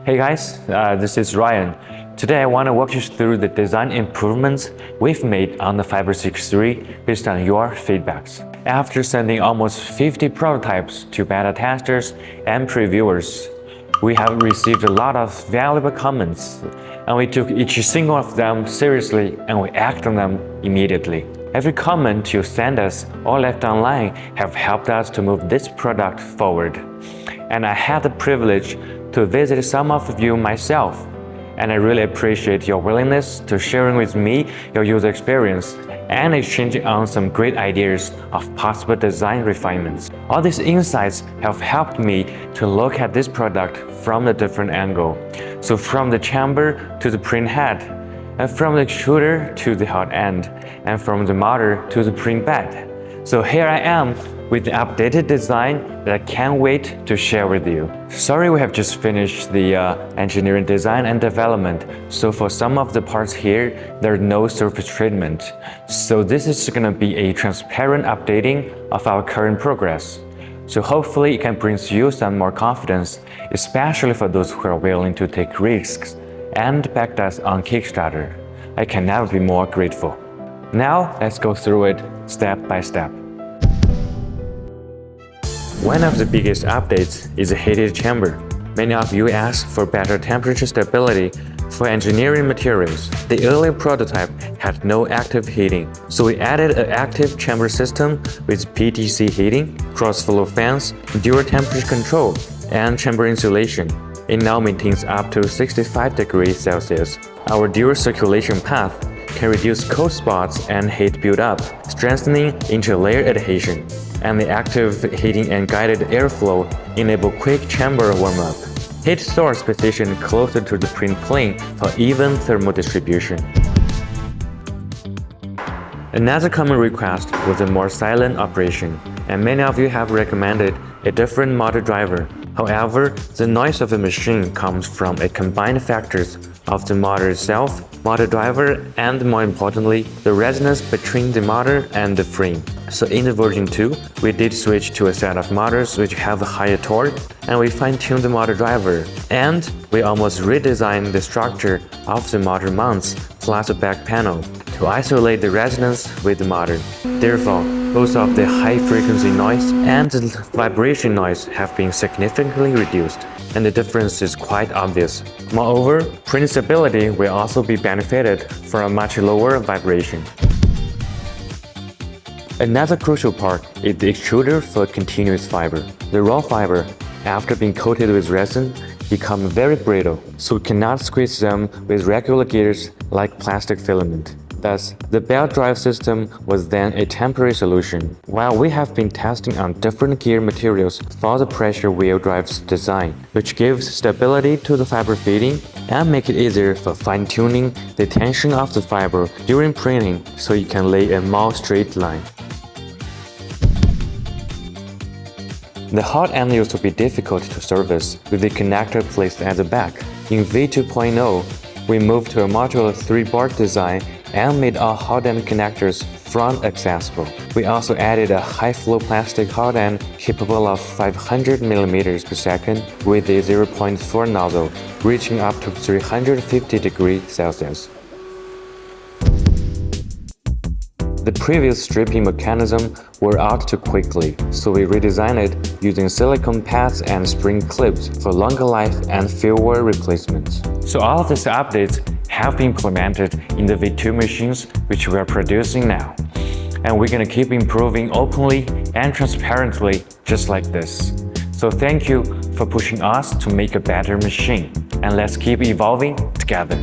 Hey guys, this is Ryan. Today I want to walk you through the design improvements we've made on the FibreSeeker 3 based on your feedbacks. After sending almost 50 prototypes to beta testers and previewers, we have received a lot of valuable comments, and we took each single of them seriously and we acted on them immediately. Every comment you send us or left online have helped us to move this product forward. And I had the privilege to visit some of you myself, and I really appreciate your willingness to sharing with me your user experience and exchanging on some great ideas of possible design refinements. All these insights have helped me to look at this product from a different angle. So from the chamber to the print head, and from the extruder to the hot end, and from the motor to the print bed. So here I am with the updated design that I can't wait to share with you. Sorry, we have just finished the engineering design and development, so for some of the parts here, there's no surface treatment. So this is gonna be a transparent updating of our current progress. So hopefully it can bring you some more confidence, especially for those who are willing to take risks and backed us on Kickstarter. I can never be more grateful. Now let's go through it step by step. One of the biggest updates is the heated chamber. Many of you asked for better temperature stability for engineering materials. The earlier prototype had no active heating, so we added an active chamber system with PTC heating, cross-flow fans, dual temperature control, and chamber insulation. It now maintains up to 65 degrees Celsius. Our dual circulation path can reduce cold spots and heat buildup, strengthening interlayer adhesion. And the active heating and guided airflow enable quick chamber warm-up. Heat source positioned closer to the print plane for even thermal distribution. Another common request was a more silent operation, and many of you have recommended a different motor driver. However, the noise of the machine comes from a combined factors of the motor itself, motor driver, and more importantly, the resonance between the motor and the frame. So in the version 2, we did switch to a set of motors which have a higher torque, and we fine-tuned the motor driver. And we almost redesigned the structure of the motor mounts plus the back panel to isolate the resonance with the motor. Therefore, both of the high-frequency noise and the vibration noise have been significantly reduced, and the difference is quite obvious. Moreover, print stability will also be benefited from a much lower vibration. Another crucial part is the extruder for continuous fiber. The raw fiber, after being coated with resin, become very brittle, so we cannot squeeze them with regular gears like plastic filament. Thus, the belt drive system was then a temporary solution, while we have been testing on different gear materials for the pressure wheel drive's design, which gives stability to the fiber feeding and make it easier for fine-tuning the tension of the fiber during printing so you can lay a more straight line. The hot end used to be difficult to service with the connector placed at the back. In V2.0, we moved to a modular 3-bar design and made all hot end connectors front accessible. We also added a high-flow plastic hot end capable of 500 mm per second with a 0.4 nozzle, reaching up to 350 degrees Celsius. The previous stripping mechanism wore out too quickly, so we redesigned it using silicone pads and spring clips for longer life and fewer replacements. So all of these updates have been implemented in the V2 machines which we are producing now. And we're gonna keep improving openly and transparently just like this. So thank you for pushing us to make a better machine, and let's keep evolving together.